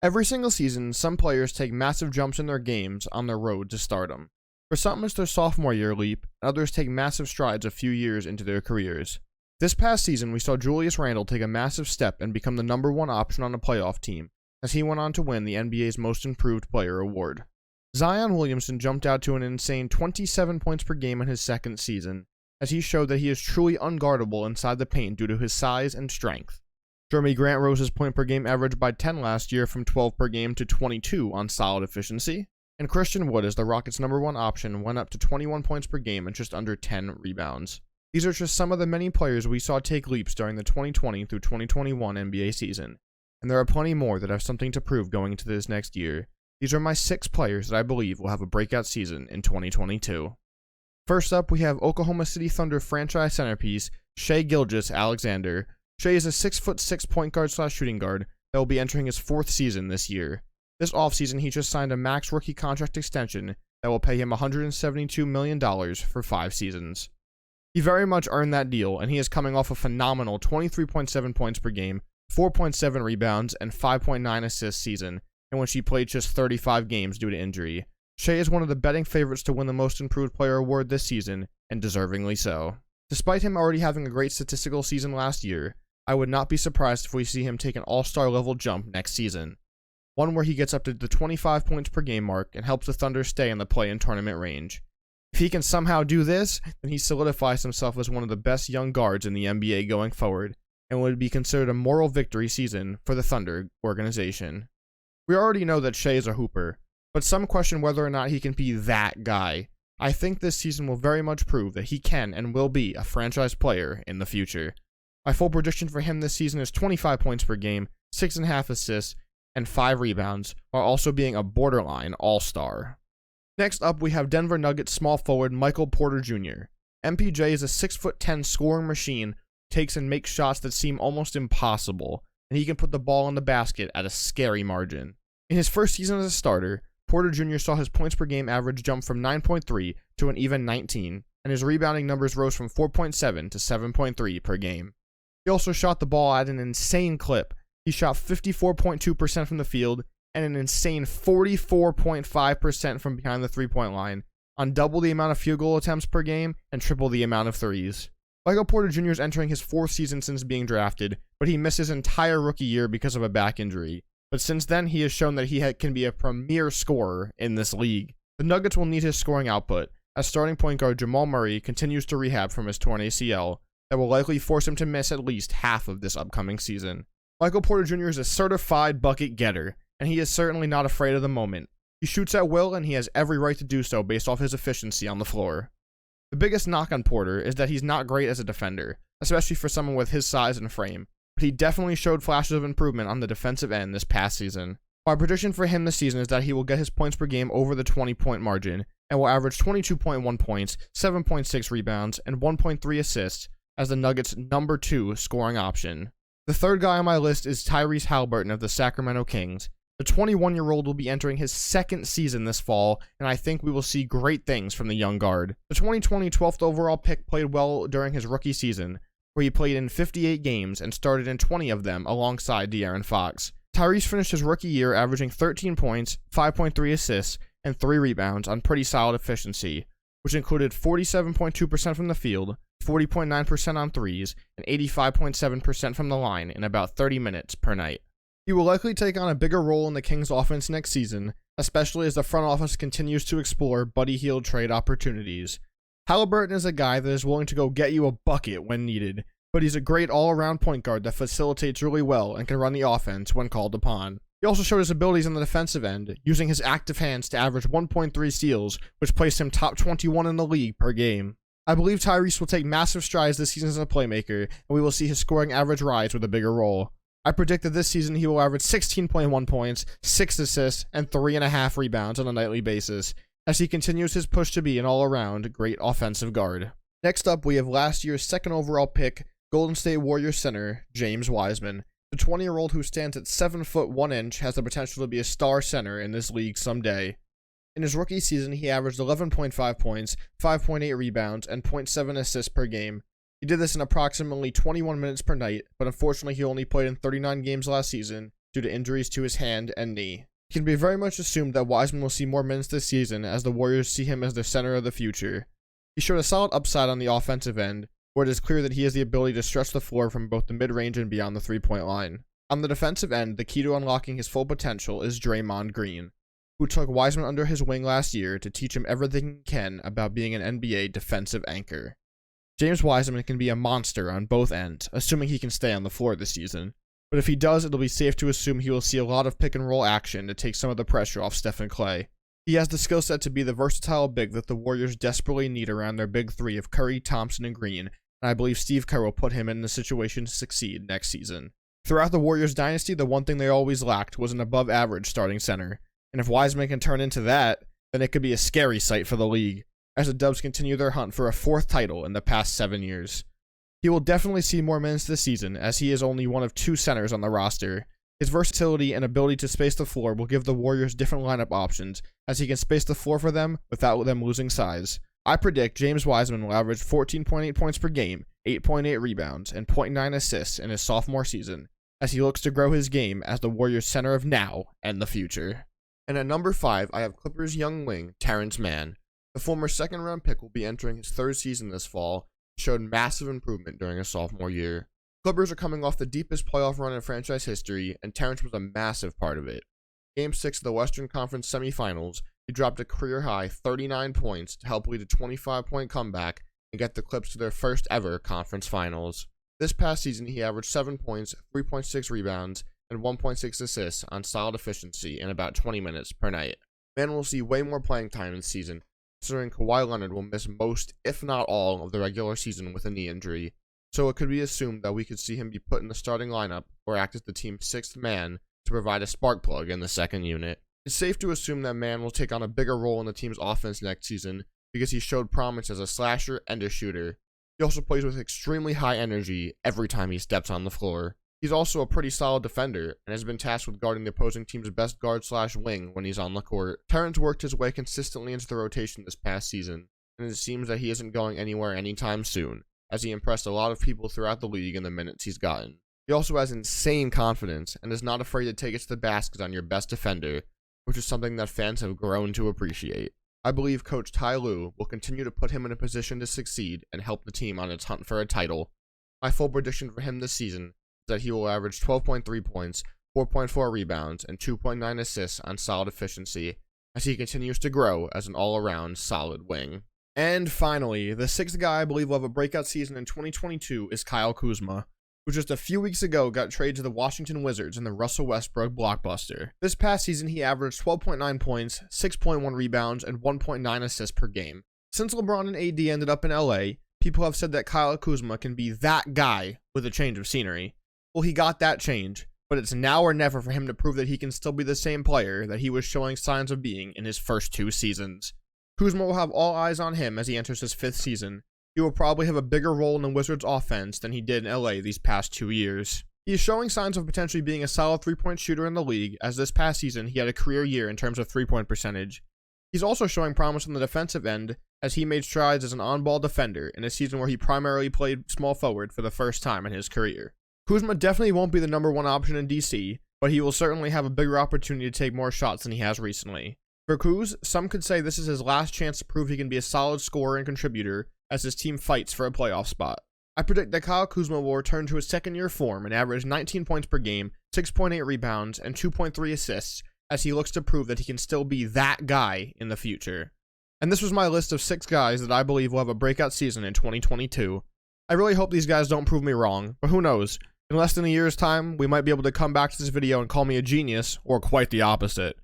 Every single season, some players take massive jumps in their games on their road to stardom. For some, it's their sophomore year leap, and others take massive strides a few years into their careers. This past season, we saw Julius Randle take a massive step and become the #1 option on a playoff team, as he went on to win the NBA's Most Improved Player award. Zion Williamson jumped out to an insane 27 points per game in his second season, as he showed that he is truly unguardable inside the paint due to his size and strength. Jeremy Grant rose his point per game average by 10 last year from 12 per game to 22 on solid efficiency, and Christian Wood as the Rockets' #1 option went up to 21 points per game and just under 10 rebounds. These are just some of the many players we saw take leaps during the 2020 through 2021 NBA season, and there are plenty more that have something to prove going into this next year. These are my 6 players that I believe will have a breakout season in 2022. First up, we have Oklahoma City Thunder franchise centerpiece Shai Gilgeous-Alexander. Shai is a 6'6" point guard / shooting guard that will be entering his 4th season this year. This offseason, he just signed a max rookie contract extension that will pay him $172 million for 5 seasons. He very much earned that deal, and he is coming off a phenomenal 23.7 points per game, 4.7 rebounds, and 5.9 assists season, in which he played just 35 games due to injury. Shai is one of the betting favorites to win the Most Improved Player award this season, and deservingly so. Despite him already having a great statistical season last year, I would not be surprised if we see him take an all-star level jump next season. One where he gets up to the 25 points per game mark and helps the Thunder stay in the play-in tournament range. If he can somehow do this, then he solidifies himself as one of the best young guards in the NBA going forward, and would be considered a moral victory season for the Thunder organization. We already know that Shai is a hooper, but some question whether or not he can be that guy. I think this season will very much prove that he can and will be a franchise player in the future. My full prediction for him this season is 25 points per game, 6.5 assists, and 5 rebounds, while also being a borderline all-star. Next up, we have Denver Nuggets small forward Michael Porter Jr. MPJ is a 6'10" scoring machine who takes and makes shots that seem almost impossible, and he can put the ball in the basket at a scary margin. In his first season as a starter, Porter Jr. saw his points per game average jump from 9.3 to an even 19, and his rebounding numbers rose from 4.7 to 7.3 per game. He also shot the ball at an insane clip. He shot 54.2% from the field and an insane 44.5% from behind the three-point line, on double the amount of field goal attempts per game and triple the amount of threes. Michael Porter Jr. is entering his 4th season since being drafted, but he missed his entire rookie year because of a back injury. But since then, he has shown that he can be a premier scorer in this league. The Nuggets will need his scoring output, as starting point guard Jamal Murray continues to rehab from his torn ACL, that will likely force him to miss at least half of this upcoming season. Michael Porter Jr. is a certified bucket getter, and he is certainly not afraid of the moment. He shoots at will, and he has every right to do so based off his efficiency on the floor. The biggest knock on Porter is that he's not great as a defender, especially for someone with his size and frame, but he definitely showed flashes of improvement on the defensive end this past season. My prediction for him this season is that he will get his points per game over the 20-point margin, and will average 22.1 points, 7.6 rebounds, and 1.3 assists as the Nuggets' #2 scoring option. The third guy on my list is Tyrese Haliburton of the Sacramento Kings. The 21-year-old will be entering his 2nd season this fall, and I think we will see great things from the young guard. The 2020 12th overall pick played well during his rookie season, where he played in 58 games and started in 20 of them alongside De'Aaron Fox. Tyrese finished his rookie year averaging 13 points, 5.3 assists, and 3 rebounds on pretty solid efficiency, which included 47.2% from the field, 40.9% on threes, and 85.7% from the line in about 30 minutes per night. He will likely take on a bigger role in the Kings' offense next season, especially as the front office continues to explore Buddy Hield trade opportunities. Haliburton is a guy that is willing to go get you a bucket when needed, but he's a great all-around point guard that facilitates really well and can run the offense when called upon. He also showed his abilities on the defensive end, using his active hands to average 1.3 steals, which placed him top 21 in the league per game. I believe Tyrese will take massive strides this season as a playmaker, and we will see his scoring average rise with a bigger role. I predict that this season he will average 16.1 points, 6 assists, and 3.5 rebounds on a nightly basis, as he continues his push to be an all-around great offensive guard. Next up, we have last year's 2nd overall pick, Golden State Warriors center, James Wiseman. The 20-year-old who stands at 7 foot 1 inch has the potential to be a star center in this league someday. In his rookie season, he averaged 11.5 points, 5.8 rebounds, and 0.7 assists per game. He did this in approximately 21 minutes per night, but unfortunately he only played in 39 games last season due to injuries to his hand and knee. It can be very much assumed that Wiseman will see more minutes this season as the Warriors see him as the center of the future. He showed a solid upside on the offensive end, where it is clear that he has the ability to stretch the floor from both the mid-range and beyond the three-point line. On the defensive end, the key to unlocking his full potential is Draymond Green, who took Wiseman under his wing last year to teach him everything he can about being an NBA defensive anchor. James Wiseman can be a monster on both ends, assuming he can stay on the floor this season. But if he does, it'll be safe to assume he will see a lot of pick-and-roll action to take some of the pressure off Steph and Clay. He has the skill set to be the versatile big that the Warriors desperately need around their big three of Curry, Thompson, and Green, and I believe Steve Kerr will put him in the situation to succeed next season. Throughout the Warriors dynasty, the one thing they always lacked was an above-average starting center, and if Wiseman can turn into that, then it could be a scary sight for the league, as the Dubs continue their hunt for a fourth title in the past 7 years. He will definitely see more minutes this season, as he is only one of 2 centers on the roster. His versatility and ability to space the floor will give the Warriors different lineup options, as he can space the floor for them without them losing size. I predict James Wiseman will average 14.8 points per game, 8.8 rebounds, and 0.9 assists in his sophomore season, as he looks to grow his game as the Warriors' center of now and the future. And at number 5, I have Clippers young wing, Terance Mann. The former second-round pick will be entering his 3rd season this fall, and showed massive improvement during his sophomore year. Clippers are coming off the deepest playoff run in franchise history, and Terance was a massive part of it. Game 6 of the Western Conference semifinals, he dropped a career-high 39 points to help lead a 25-point comeback and get the Clips to their first ever conference finals. This past season, he averaged 7 points, 3.6 rebounds, and 1.6 assists on solid efficiency in about 20 minutes per night. Mann will see way more playing time this season, considering Kawhi Leonard will miss most, if not all, of the regular season with a knee injury, so it could be assumed that we could see him be put in the starting lineup or act as the team's 6th man to provide a spark plug in the second unit. It's safe to assume that Mann will take on a bigger role in the team's offense next season because he showed promise as a slasher and a shooter. He also plays with extremely high energy every time he steps on the floor. He's also a pretty solid defender and has been tasked with guarding the opposing team's best guard/wing when he's on the court. Terance worked his way consistently into the rotation this past season, and it seems that he isn't going anywhere anytime soon, as he impressed a lot of people throughout the league in the minutes he's gotten. He also has insane confidence and is not afraid to take it to the basket on your best defender, which is something that fans have grown to appreciate. I believe Coach Ty Lue will continue to put him in a position to succeed and help the team on its hunt for a title. My full prediction for him this season is that he will average 12.3 points, 4.4 rebounds, and 2.9 assists on solid efficiency as he continues to grow as an all-around solid wing. And finally, the 6th guy I believe will have a breakout season in 2022 is Kyle Kuzma, who just a few weeks ago got traded to the Washington Wizards in the Russell Westbrook blockbuster. This past season, he averaged 12.9 points, 6.1 rebounds, and 1.9 assists per game. Since LeBron and AD ended up in LA, people have said that Kyle Kuzma can be that guy with a change of scenery. Well, he got that change, but it's now or never for him to prove that he can still be the same player that he was showing signs of being in his first 2 seasons. Kuzma will have all eyes on him as he enters his 5th season. He will probably have a bigger role in the Wizards' offense than he did in LA these past 2 years. He is showing signs of potentially being a solid 3-point shooter in the league, as this past season he had a career year in terms of 3-point percentage. He's also showing promise on the defensive end, as he made strides as an on-ball defender in a season where he primarily played small forward for the first time in his career. Kuzma definitely won't be the number 1 option in DC, but he will certainly have a bigger opportunity to take more shots than he has recently. For Kuz, some could say this is his last chance to prove he can be a solid scorer and contributor as his team fights for a playoff spot. I predict that Kyle Kuzma will return to his second-year form and average 19 points per game, 6.8 rebounds, and 2.3 assists as he looks to prove that he can still be that guy in the future. And this was my list of 6 guys that I believe will have a breakout season in 2022. I really hope these guys don't prove me wrong, but who knows? In less than a year's time, we might be able to come back to this video and call me a genius, or quite the opposite.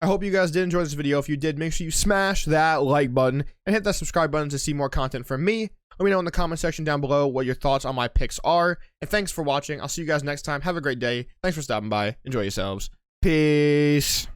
I hope you guys did enjoy this video. If you did, make sure you smash that like button and hit that subscribe button to see more content from me. Let me know in the comment section down below what your thoughts on my picks are. And thanks for watching. I'll see you guys next time. Have a great day. Thanks for stopping by. Enjoy yourselves. Peace.